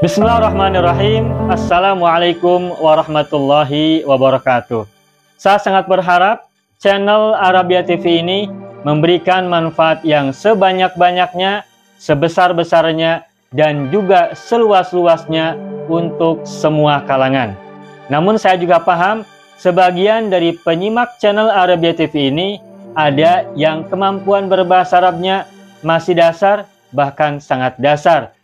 Bismillahirrahmanirrahim. Assalamualaikum warahmatullahi wabarakatuh. Saya sangat berharap channel Arabia TV ini memberikan manfaat yang sebanyak-banyaknya, sebesar-besarnya, dan juga seluas-luasnya untuk semua kalangan. Namun saya juga paham sebagian dari penyimak channel Arabia TV ini ada yang kemampuan berbahasa Arabnya masih dasar, bahkan sangat dasar.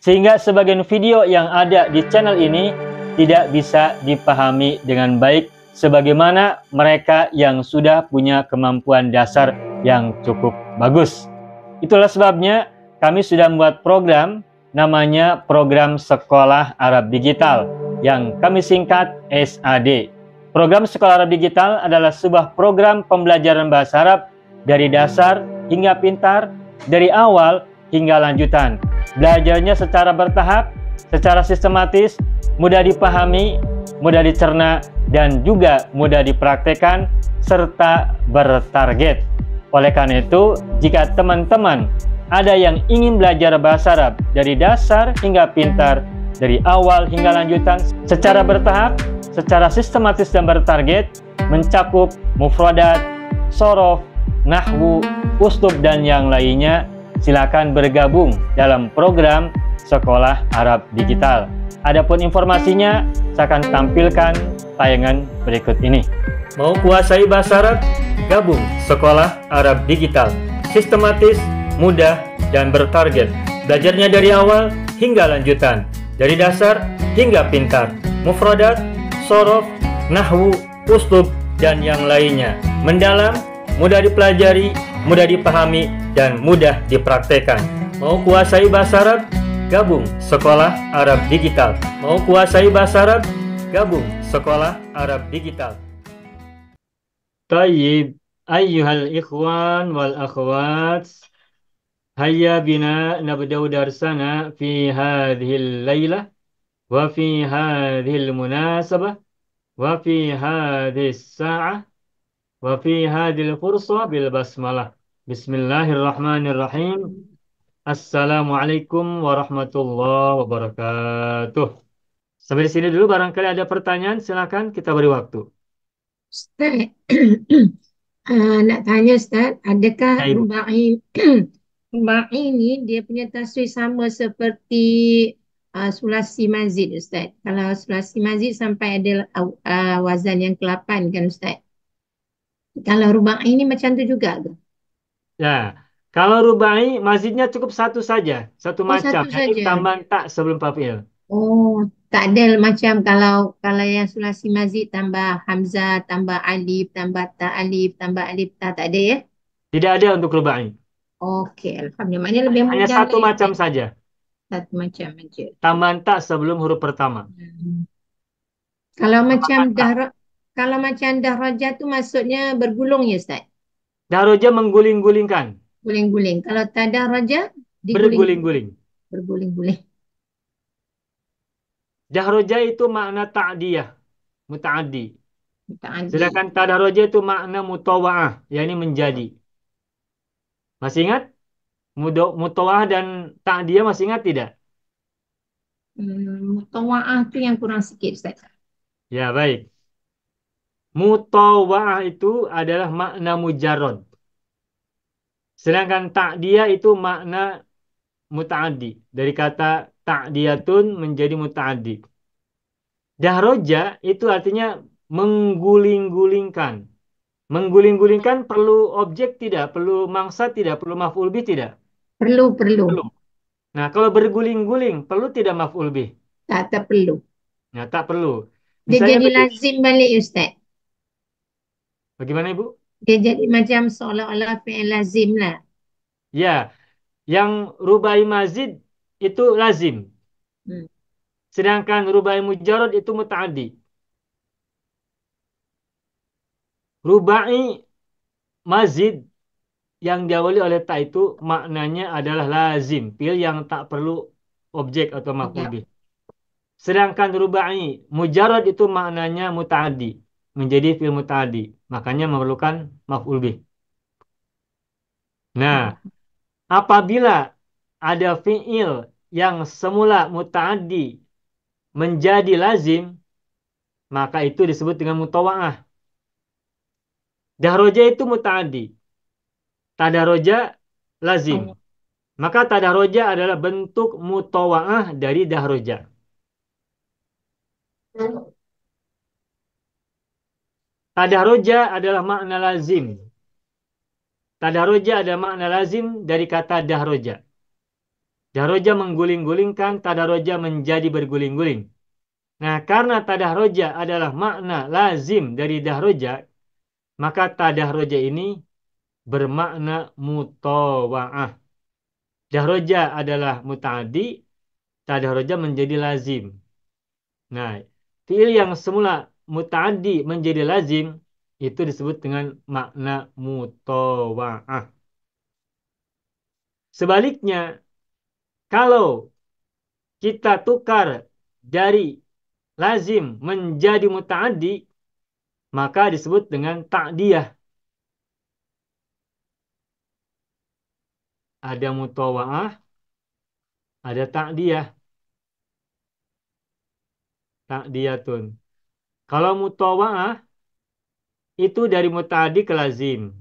Sehingga sebagian video yang ada di channel ini tidak bisa dipahami dengan baik sebagaimana mereka yang sudah punya kemampuan dasar yang cukup bagus. Itulah sebabnya kami sudah membuat program namanya Program Sekolah Arab Digital yang kami singkat SAD. Program Sekolah Arab Digital adalah sebuah program pembelajaran bahasa Arab dari dasar hingga pintar, dari awal hingga lanjutan. Belajarnya secara bertahap, secara sistematis, mudah dipahami, mudah dicerna, dan juga mudah dipraktekkan, serta bertarget. Oleh karena itu, jika teman-teman ada yang ingin belajar bahasa Arab dari dasar hingga pintar, dari awal hingga lanjutan, secara bertahap, secara sistematis dan bertarget, mencakup mufradat, sorof, nahwu, uslub, dan yang lainnya, silakan bergabung dalam program Sekolah Arab Digital. Adapun informasinya, saya akan tampilkan tayangan berikut ini. Mau kuasai bahasa Arab? Gabung Sekolah Arab Digital. Sistematis, mudah, dan bertarget. Belajarnya dari awal hingga lanjutan. Dari dasar hingga pintar. Mufradat, sorof, nahwu, uslub, dan yang lainnya. Mendalam, mudah dipelajari, mudah dipahami, dan mudah dipraktekkan. Mau kuasai bahasa Arab? Gabung Sekolah Arab Digital. Mau kuasai bahasa Arab? Gabung Sekolah Arab Digital. Tayyib, ayyuhal ikhwan wal akhwat, hayya bina nabda'u darsana fi hadhil laylah wa fi hadhil munasabah wa fi hadhis sa'ah wa fi hadhil fursa bil basmalah. Bismillahirrahmanirrahim. Assalamualaikum warahmatullahi wabarakatuh. Sampai di sini dulu, barangkali ada pertanyaan, silakan kita beri waktu. Ustaz, nak tanya Ustaz, adakah Ya, Ibu. rubai rubai ni dia punya taswir sama seperti sulasi mazid Ustaz? Kalau sulasi mazid sampai ada wazan yang ke-8 kan Ustaz? Kalau rubai ni macam tu juga ke? Ya, kalau rubai mazidnya cukup satu saja, satu Oh, macam, satu yaitu saja. tambahan tak sebelum fa'il. Oh, tak ada macam kalau yang sulasi mazid tambah hamzah, tambah alif, tambah ta alif, tambah alif ta, tak ada ya? Tidak ada untuk rubai. Okey, alhamdulillah. Maknanya lebih Hanya mudah satu lah macam Ustaz. saja, Satu macam aja. tambahan tak sebelum huruf pertama. Hmm. Kalau macam Tambahan tak. kalau macam dahraja tu maksudnya bergulung ya Ustaz? Daroja mengguling-gulingkan, Guling-guling. Kalau tak dahraja diguling, berguling-guling. berguling-guling. Dahroja itu makna ta'diyah, muta'addi. Mutaaddi. Sedangkan tadaroja itu makna mutawa'ah, yakni menjadi. Masih ingat? Mutawa'ah dan ta'diyah masih ingat tidak? Mutawaah tu yang kurang sikit Ustaz. Ya, baik. Mutawa'ah itu adalah makna mujarrad. Sedangkan ta'diyah itu makna muta'addi. Dari kata ta'diyatun menjadi muta'addi. Dahroja itu artinya mengguling-gulingkan. Mengguling-gulingkan perlu objek tidak? Perlu mangsa tidak? Perlu maf'ul bih tidak? Perlu, perlu. Perlu. Nah, kalau berguling-guling, perlu tidak maf'ul bih? Tak perlu. Nah, tak perlu. Dia Misalnya jadi begini. lazim balik Ustaz. Bagaimana, Ibu? Dia jadi macam seolah-olah fi'il lazim lah. Ya, yang rubai mazid itu lazim. Hmm. Sedangkan rubai mujarrad itu muta'addi. Rubai mazid yang diawali oleh ta itu maknanya adalah lazim, fi'il yang tak perlu objek atau maf'ul Ada. bih. Sedangkan rubai mujarrad itu maknanya muta'addi, menjadi fi'il muta'addi, makanya memerlukan maf'ul bih. Nah, apabila ada fi'il yang semula muta'addi menjadi lazim, maka itu disebut dengan mutawa'ah. Dahroja itu muta'addi, tadaroja lazim. Oh. Maka tadaroja adalah bentuk mutawa'ah dari dahroja. Tadaroja adalah makna lazim. Tadaroja ada makna lazim dari kata dahroja. Dahroja mengguling-gulingkan, tadaroja menjadi berguling-guling. Nah, karena tadahroja adalah makna lazim dari dahroja, maka tadahroja ini bermakna mutawa'ah. Dahroja adalah muta'adi, tadahroja menjadi lazim. Nah, fiil yang semula muta'adi menjadi lazim, itu disebut dengan makna mutawa'ah. Sebaliknya, kalau kita tukar dari lazim menjadi muta'adi, maka disebut dengan ta'diyah. Ada mutawa'ah, ada ta'diyah. Ta'diyatun. Kalau mutawa'ah, itu dari muta'adi ke lazim.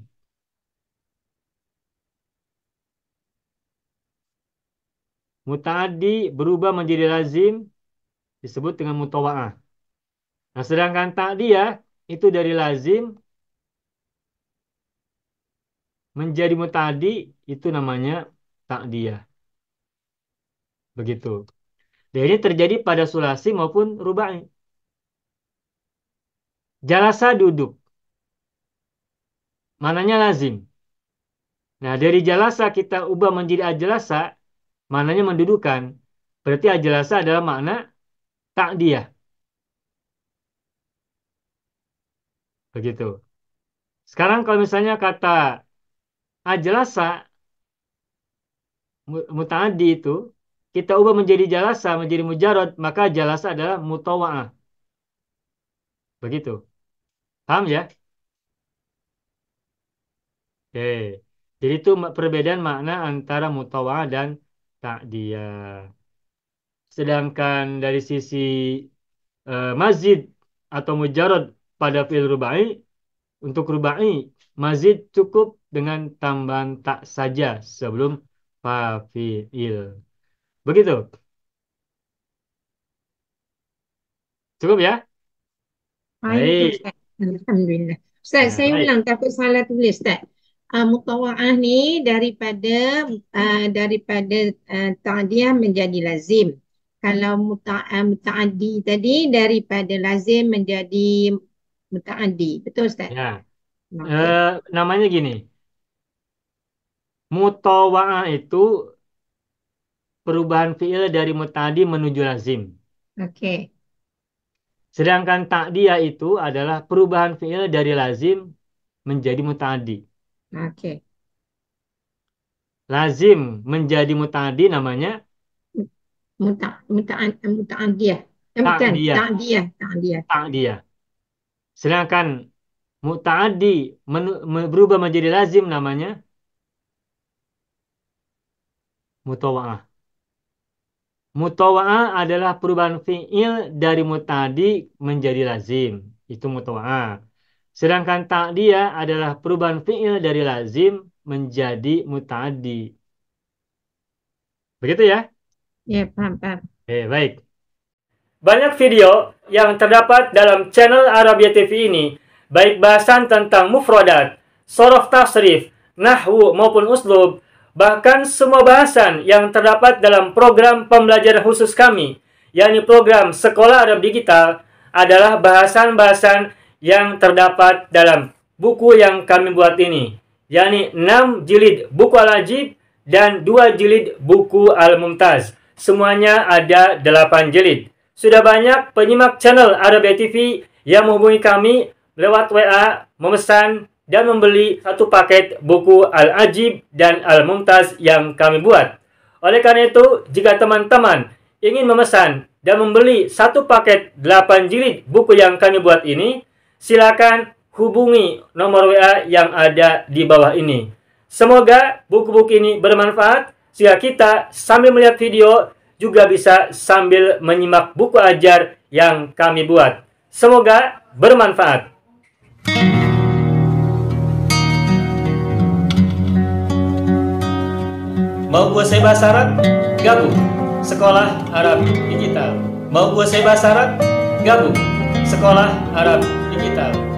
Muta'adi berubah menjadi lazim, disebut dengan mutawa'ah. Nah, sedangkan ta'diyah, itu dari lazim menjadi muta'adi, itu namanya ta'diyah. Begitu. Dan ini terjadi pada sulasi maupun rubai. Jalasa duduk. Mananya lazim. Nah, dari jalasa kita ubah menjadi ajalasa, mananya mendudukan. Berarti ajalasa adalah makna ta'diyah. Begitu. Sekarang kalau misalnya kata ajalasa, muta'addi itu, kita ubah menjadi jalasa, menjadi mujarad, maka jalasa adalah mutawa'ah. Begitu. Paham ya? Oke. Jadi itu perbedaan makna antara mutawa'ah dan ta'diyah. Sedangkan dari sisi mazid atau mujarad pada fi'il rubai, untuk rubai, mazid cukup dengan tambahan tak saja sebelum fa'il. Begitu. Cukup ya? Baik, Baik. Ustaz. Alhamdulillah. Ustaz, Nah, saya baik. ulang takut salah tulis, Ustaz. Mutawa'ah ni daripada ta'diyah menjadi lazim. Kalau muta'addi tadi daripada lazim menjadi muta'addi. Betul, Ustaz? Ya. Okey. Namanya gini. Mutawa'ah itu perubahan fi'il dari muta'addi menuju lazim. Okey. Sedangkan ta'diyah itu adalah perubahan fi'il dari lazim menjadi muta'addi. Okey. Lazim menjadi muta'addi namanya Muta'addiyah. Bukan, ta'diyah. ta'diyah, ta'diyah. Ta'diyah. Sedangkan muta'addi berubah menjadi lazim namanya mutawa'ah. Mutawa'ah adalah perubahan fi'il dari muta'addi menjadi lazim. Itu mutawa'ah. Sedangkan ta'diyah adalah perubahan fi'il dari lazim menjadi muta'addi. Begitu ya? Ya, faham, faham. Baik. Banyak video yang terdapat dalam channel Arabia TV ini, baik bahasan tentang mufradat, sorof tasrif, nahwu maupun uslub, bahkan semua bahasan yang terdapat dalam program pembelajaran khusus kami, yakni program Sekolah Arab Digital, adalah bahasan-bahasan yang terdapat dalam buku yang kami buat ini, yakni 6 jilid buku Al-Ajib dan 2 jilid buku Al-Mumtaz. Semuanya ada 8 jilid. Sudah banyak penyimak channel Arabia TV yang menghubungi kami lewat WA, memesan dan membeli satu paket buku Al-Ajib dan Al-Mumtaz yang kami buat. Oleh karena itu, jika teman-teman ingin memesan dan membeli satu paket 8 jilid buku yang kami buat ini, silakan hubungi nomor WA yang ada di bawah ini. Semoga buku-buku ini bermanfaat sehingga kita sambil melihat video juga bisa sambil menyimak buku ajar yang kami buat. Semoga bermanfaat. Mau kuasai bahasa Arab? Gabung Sekolah Arab Digital. Mau kuasai bahasa Arab? Gabung Sekolah Arab Digital.